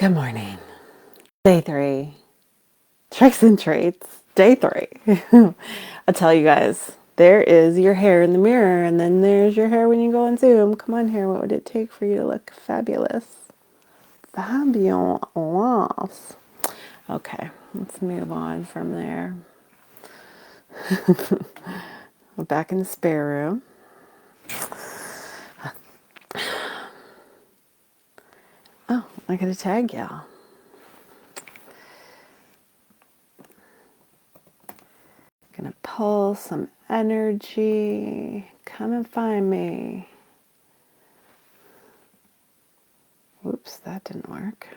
Good morning. Day 3. Tricks and traits. Day 3. I'll tell you guys, there is your hair in the mirror, and then there's your hair when you go on Zoom. Come on here. What would it take for you to look fabulous? Fabulous. Okay, let's move on from there. We're back in the spare room. Oh, I gotta tag y'all. Gonna pull some energy. Come and find me. Whoops, that didn't work.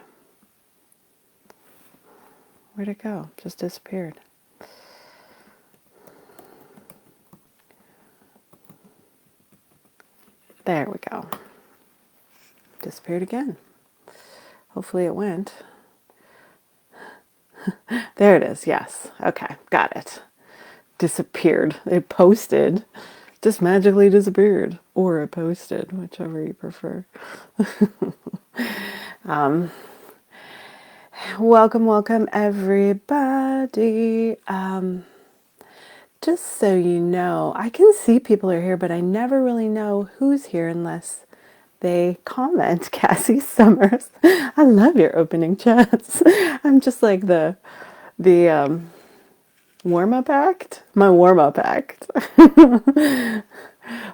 Where'd it go? Just disappeared. There we go. Disappeared again. Hopefully it went. There it is. Yes. Okay. Got it. Disappeared. It posted. Just magically disappeared. Or it posted, whichever you prefer. Welcome everybody. Just so you know, I can see people are here, but I never really know who's here unless they comment. Cassie Summers, I love your opening chats. I'm just like the warm-up act. My warm-up act.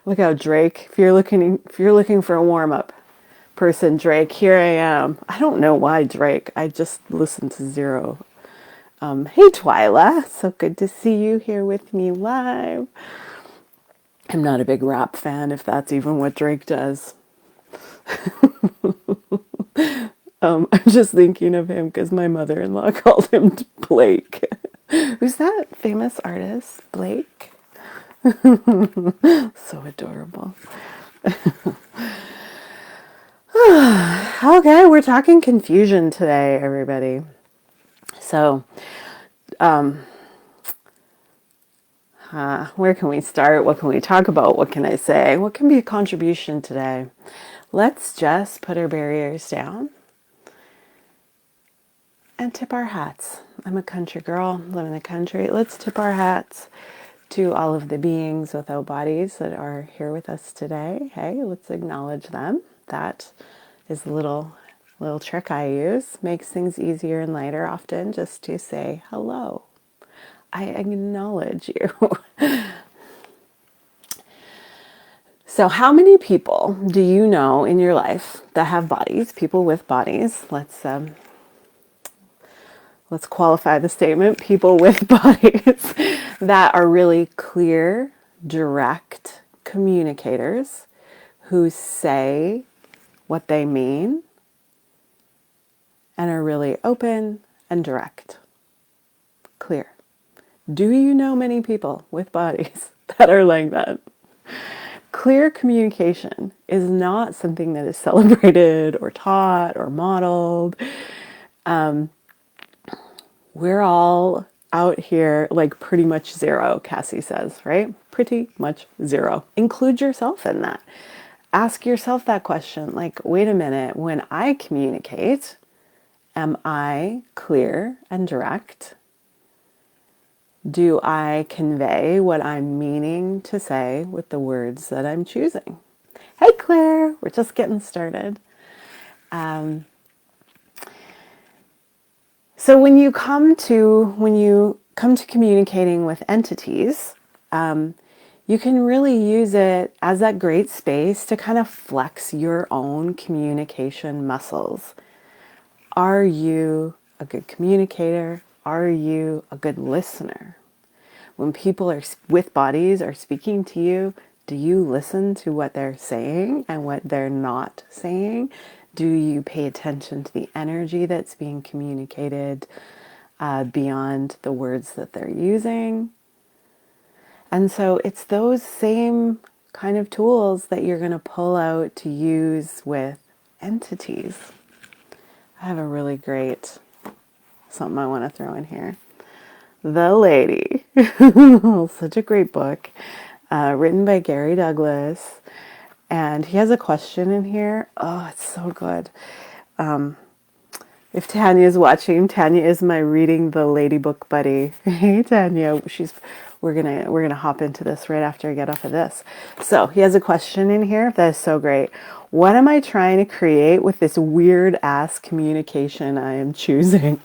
Look how Drake. If you're looking for a warm-up person, Drake, here I am. I don't know why Drake. I just listened to Zero. Hey Twyla, so good to see you here with me live. I'm not a big rap fan, if that's even what Drake does. I'm just thinking of him because my mother-in-law called him Blake. Who's that famous artist? Blake? So adorable. Okay, we're talking confusion today, everybody. So, where can we start? What can we talk about? What can I say? What can be a contribution today? Let's just put our barriers down and tip our hats. I'm a country girl, live in the country. Let's tip our hats to all of the beings without bodies that are here with us today. Hey, let's acknowledge them. That is a little trick I use. Makes things easier and lighter often just to say hello. I acknowledge you. So how many people do you know in your life that have bodies, people with bodies? Let's qualify the statement, people with bodies that are really clear, direct communicators who say what they mean and are really open and direct, clear. Do you know many people with bodies that are like that? Clear communication is not something that is celebrated or taught or modeled. We're all out here like pretty much zero, Cassie says, right? Pretty much zero. Include yourself in that. Ask yourself that question, like, wait a minute, when I communicate, am I clear and direct? Do I convey what I'm meaning to say with the words that I'm choosing? Hey, Claire, we're just getting started. So when you come to communicating with entities, you can really use it as that great space to kind of flex your own communication muscles. Are you a good communicator? Are you a good listener? When people are with bodies are speaking to you, do you listen to what they're saying and what they're not saying? Do you pay attention to the energy that's being communicated beyond the words that they're using? And so it's those same kind of tools that you're going to pull out to use with entities. I have a really great something I want to throw in here. The Lady. Such a great book. Written by Gary Douglas. And he has a question in here. Oh, it's so good. If Tanya is watching, Tanya is my reading the lady book buddy. Hey Tanya, we're gonna hop into this right after I get off of this. So he has a question in here that is so great. What am I trying to create with this weird ass communication I am choosing?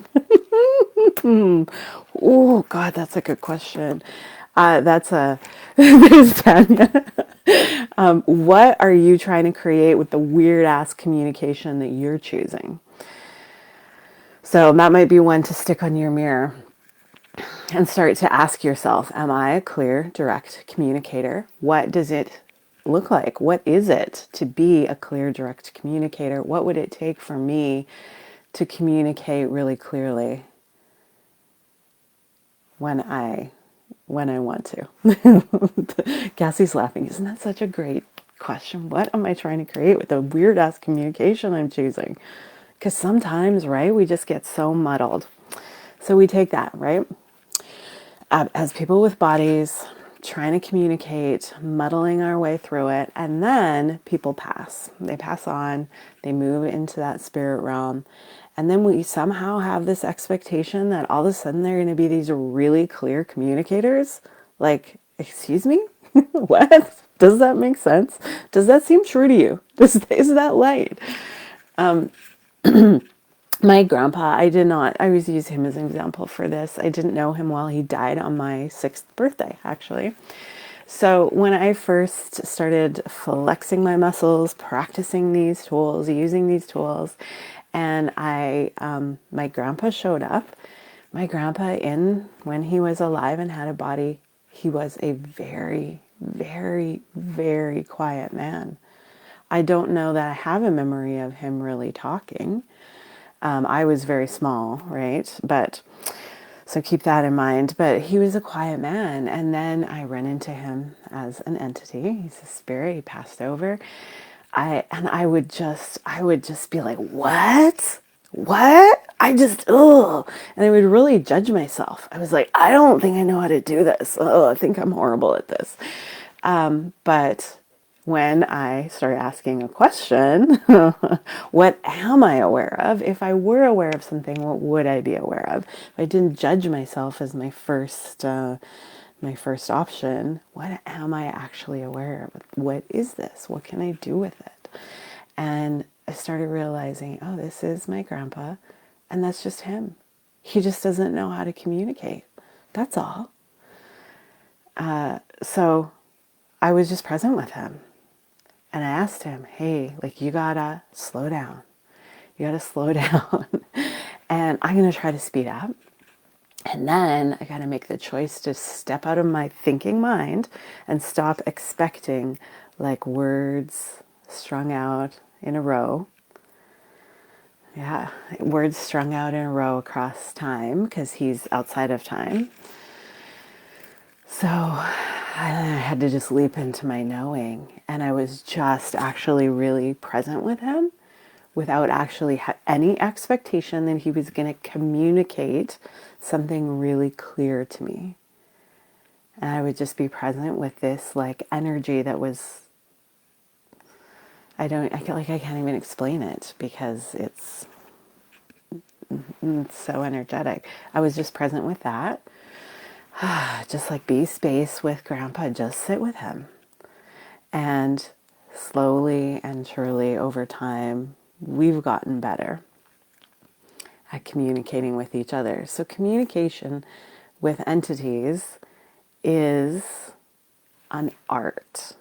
Oh God, that's a good question. That's a there's Tanya. What are you trying to create with the weird ass communication that you're choosing? So that might be one to stick on your mirror and start to ask yourself, am I a clear, direct communicator? What does it look like? What is it to be a clear, direct communicator? What would it take for me to communicate really clearly when I want to? Cassie's laughing. Isn't that such a great question? What am I trying to create with the weird ass communication I'm choosing? Because sometimes, right, we just get so muddled. So we take that, right? As people with bodies, trying to communicate, muddling our way through it, and then people pass. They pass on, they move into that spirit realm, and then we somehow have this expectation that all of a sudden they're going to be these really clear communicators. Like, excuse me? What? Does that make sense? Does that seem true to you? Is that light? My grandpa, I always use him as an example for this. I didn't know him while he died on my 6th birthday, actually. So when I first started flexing my muscles, practicing these tools, using these tools, and my grandpa showed up. My grandpa, when he was alive and had a body, he was a very, very, very quiet man. I don't know that I have a memory of him really talking. I was very small, right? But so keep that in mind. But he was a quiet man. And then I run into him as an entity. He's a spirit. He passed over. I would just be like, what? What? Ugh. And I would really judge myself. I was like, I don't think I know how to do this. Oh, I think I'm horrible at this. But when I started asking a question, what am I aware of? If I were aware of something, what would I be aware of? If I didn't judge myself as my first option, what am I actually aware of? What is this? What can I do with it? And I started realizing, oh, this is my grandpa, and that's just him. He just doesn't know how to communicate. That's all. So I was just present with him. And I asked him, hey, like, you gotta slow down. You gotta slow down. And I'm gonna try to speed up. And then I gotta make the choice to step out of my thinking mind and stop expecting like words strung out in a row. Yeah, words strung out in a row across time because he's outside of time. So I had to just leap into my knowing, and I was just actually really present with him without actually any expectation that he was going to communicate something really clear to me. And I would just be present with this like energy that was, I can't even explain it because it's so energetic. I was just present with that. Just like be space with grandpa, just sit with him. And slowly and surely over time, we've gotten better at communicating with each other. So communication with entities is an art.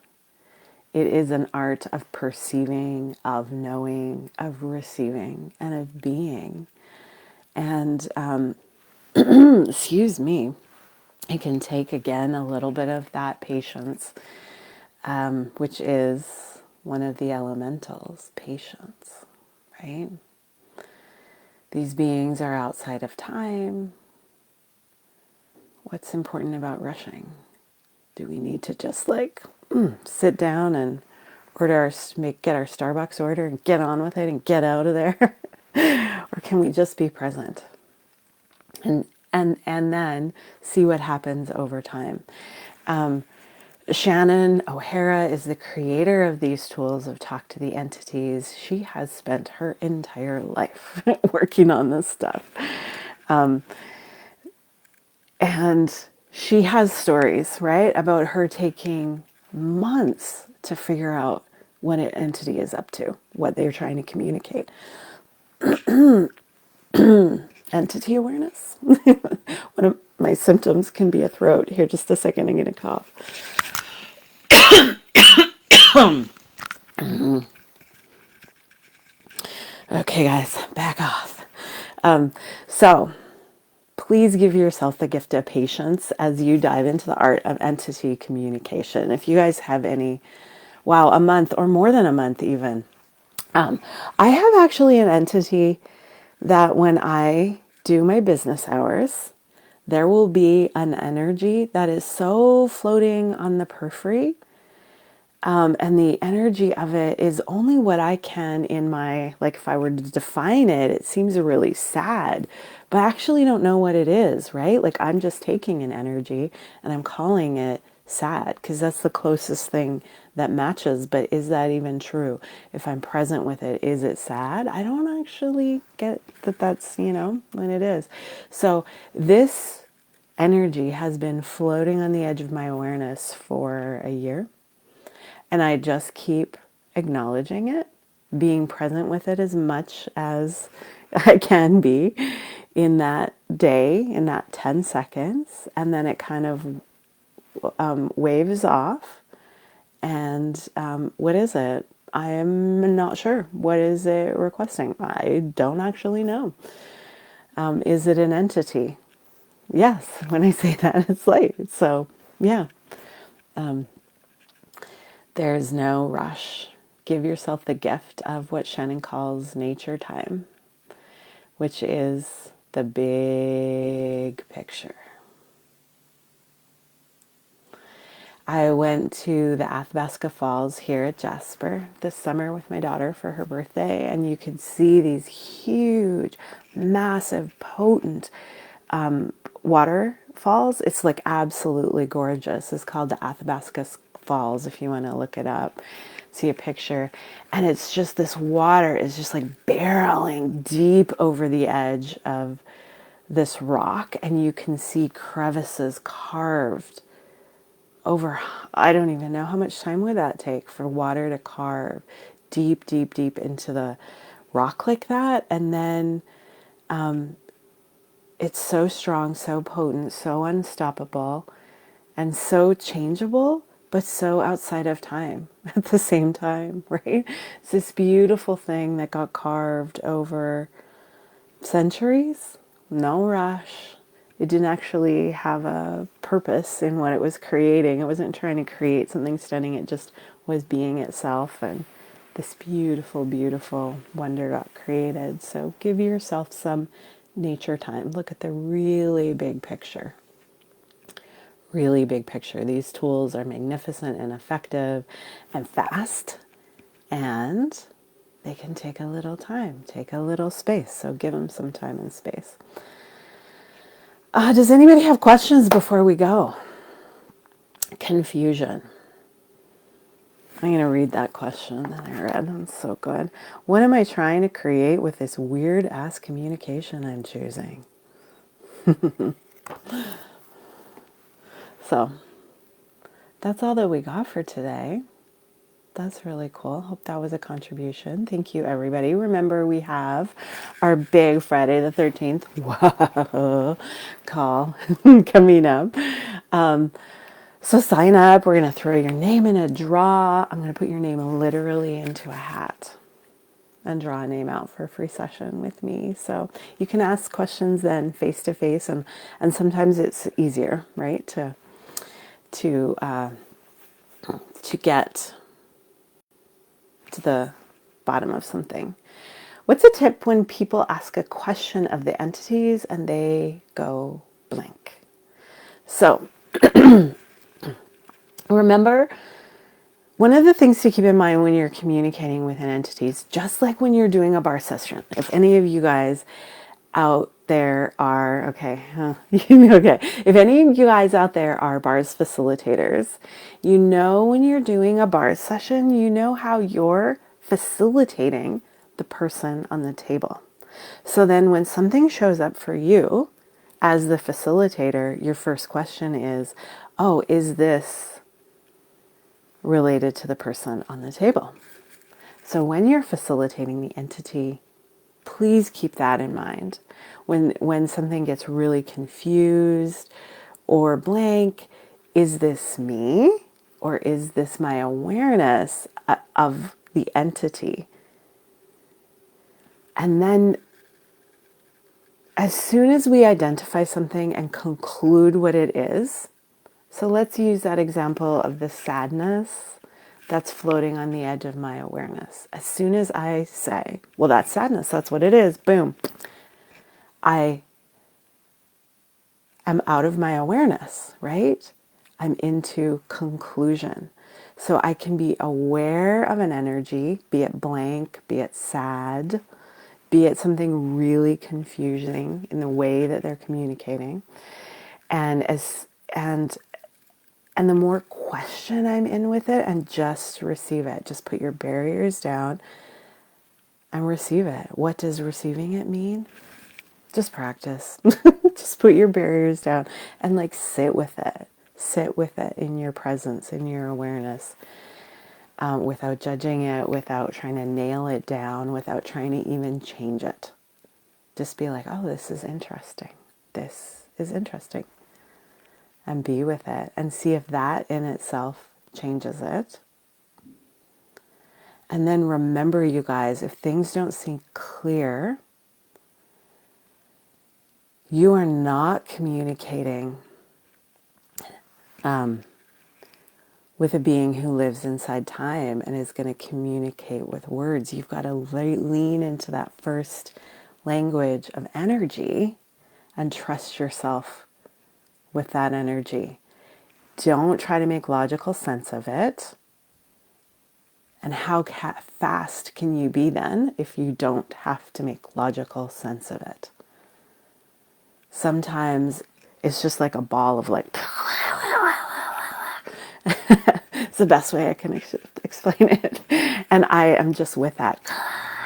It is an art of perceiving, of knowing, of receiving, and of being. And, excuse me, it can take, again, a little bit of that patience, which is one of the elementals, patience, right? These beings are outside of time. What's important about rushing? Do we need to just sit down and get our Starbucks order and get on with it and get out of there? Or can we just be present and then see what happens over time? Shannon O'Hara is the creator of these tools of Talk to the Entities. She has spent her entire life working on this stuff. And she has stories, right, about her taking months to figure out what an entity is up to, what they're trying to communicate. Entity awareness. One of my symptoms can be a throat. Here, just a second, I'm going to cough. Okay, guys, back off. So, please give yourself the gift of patience as you dive into the art of entity communication. If you guys have any, wow, a month or more than a month even. I have actually an entity that when I do my business hours, there will be an energy that is so floating on the periphery. And the energy of it is only what I can in my, like if I were to define it, it seems really sad, but I actually don't know what it is, right? Like I'm just taking an energy and I'm calling it sad because that's the closest thing that matches. But is that even true? If I'm present with it, is it sad? I don't actually get that that's, when it is. So this energy has been floating on the edge of my awareness for a year. And I just keep acknowledging it, being present with it as much as I can be in that day, in that 10 seconds. And then it kind of waves off. And what is it? I am not sure. What is it requesting? I don't actually know. Is it an entity? Yes. When I say that, it's light. So, yeah. There's no rush. Give yourself the gift of what Shannon calls nature time, which is the big picture. I went to the Athabasca Falls here at Jasper this summer with my daughter for her birthday, and you could see these huge, massive, potent waterfalls. It's like absolutely gorgeous. It's called the Athabasca Falls if you want to look it up, see a picture. And it's just this water is just like barreling deep over the edge of this rock, and you can see crevices carved over, I don't even know how much time would that take for water to carve deep, deep, deep into the rock like that. And then it's so strong, so potent, so unstoppable, and so changeable, but so outside of time at the same time, right? It's this beautiful thing that got carved over centuries, no rush. It didn't actually have a purpose in what it was creating. It wasn't trying to create something stunning. It just was being itself. And this beautiful, beautiful wonder got created. So give yourself some nature time. Look at the really big picture. Really big picture. These tools are magnificent and effective and fast. And they can take a little time, take a little space. So give them some time and space. Does anybody have questions before we go? Confusion. I'm going to read that question that I read. That's so good. What am I trying to create with this weird ass communication I'm choosing? So that's all that we got for today. That's really cool. Hope that was a contribution. Thank you, everybody. Remember, we have our big Friday the 13th call coming up. So sign up. We're going to throw your name in a draw. I'm going to put your name literally into a hat and draw a name out for a free session with me. So you can ask questions then face to face, and sometimes it's easier, right, to get to the bottom of something. What's a tip when people ask a question of the entities and they go blank? So remember, one of the things to keep in mind when you're communicating with an entity is just like when you're doing a bar session. If any of you guys out there are, okay, okay. If any of you guys out there are bars facilitators, you know when you're doing a bars session, you know how you're facilitating the person on the table. So then when something shows up for you as the facilitator, your first question is, oh, is this related to the person on the table? So when you're facilitating the entity, please keep that in mind. When something gets really confused or blank, is this me or is this my awareness of the entity? And then as soon as we identify something and conclude what it is, so let's use that example of the sadness that's floating on the edge of my awareness. As soon as I say, well, that's sadness, that's what it is, boom, I am out of my awareness, right? I'm into conclusion. So I can be aware of an energy, be it blank, be it sad, be it something really confusing in the way that they're communicating. And the more question I'm in with it, and just receive it. Just put your barriers down and receive it. What does receiving it mean? Just practice. Just put your barriers down and like sit with it. Sit with it in your presence, in your awareness, without judging it, without trying to nail it down, without trying to even change it. Just be like, oh, this is interesting. This is interesting. And be with it and see if that in itself changes it. And then remember, you guys, if things don't seem clear, you are not communicating with a being who lives inside time and is going to communicate with words. You've got to lean into that first language of energy and trust yourself with that energy. Don't try to make logical sense of it. And how fast can you be then if you don't have to make logical sense of it? Sometimes it's just like a ball of like, it's the best way I can explain it. And I am just with that.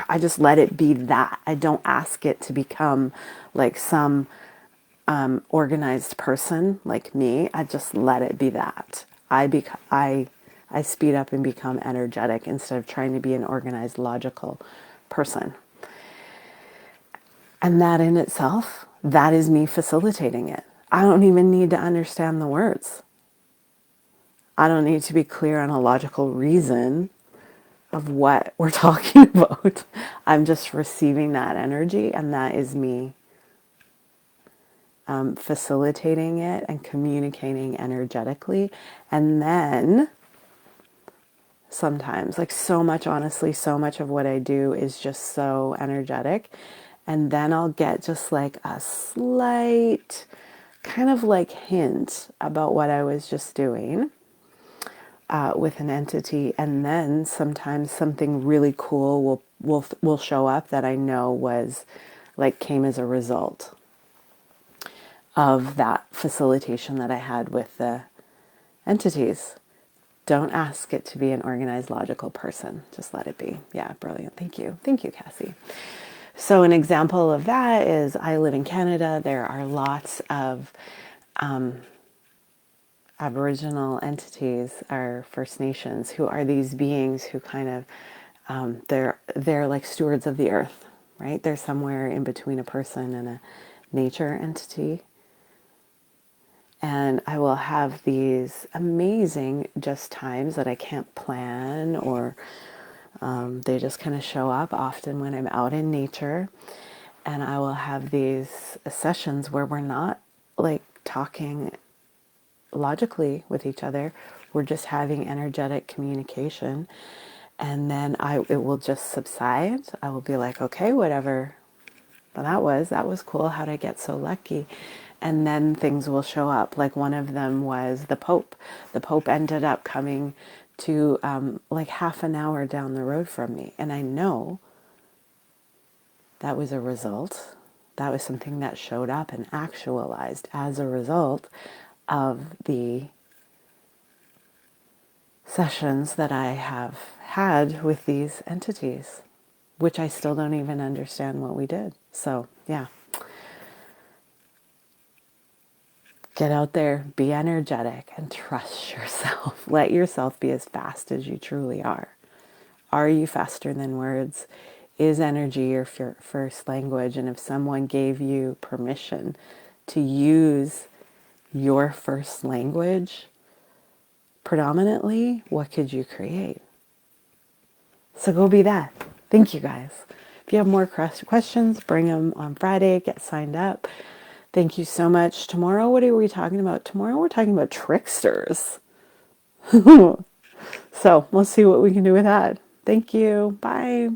I just let it be that. I don't ask it to become like some organized person like me. I just let it be that. I speed up and become energetic instead of trying to be an organized, logical person. And that in itself, that is me facilitating it. I don't even need to understand the words. I don't need to be clear on a logical reason of what we're talking about. I'm just receiving that energy, and that is me facilitating it and communicating energetically. And then sometimes, like so much, honestly, so much of what I do is just so energetic. And then I'll get just like a slight kind of like hint about what I was just doing with an entity. And then sometimes something really cool will show up that I know was like came as a result of that facilitation that I had with the entities. Don't ask it to be an organized, logical person. Just let it be. Yeah, brilliant. Thank you. Thank you, Cassie. So an example of that is I live in Canada. There are lots of Aboriginal entities, our First Nations, who are these beings who kind of, they're like stewards of the earth, right? They're somewhere in between a person and a nature entity. And I will have these amazing just times that I can't plan, or they just kind of show up often when I'm out in nature. And I will have these sessions where we're not like talking logically with each other. We're just having energetic communication. And then it will just subside. I will be like, okay, whatever. Well, that was cool. How'd I get so lucky? And then things will show up. Like one of them was the Pope. The Pope ended up coming to like half an hour down the road from me. And I know that was a result that was something that showed up and actualized as a result of the sessions that I have had with these entities, which I still don't even understand what we did. So, yeah. Get out there, be energetic, and trust yourself. Let yourself be as fast as you truly are. Are you faster than words? Is energy your first language? And if someone gave you permission to use your first language predominantly, what could you create? So go be that. Thank you, guys. If you have more questions, bring them on Friday. Get signed up. Thank you so much. Tomorrow, what are we talking about? Tomorrow, we're talking about tricksters. So we'll see what we can do with that. Thank you. Bye.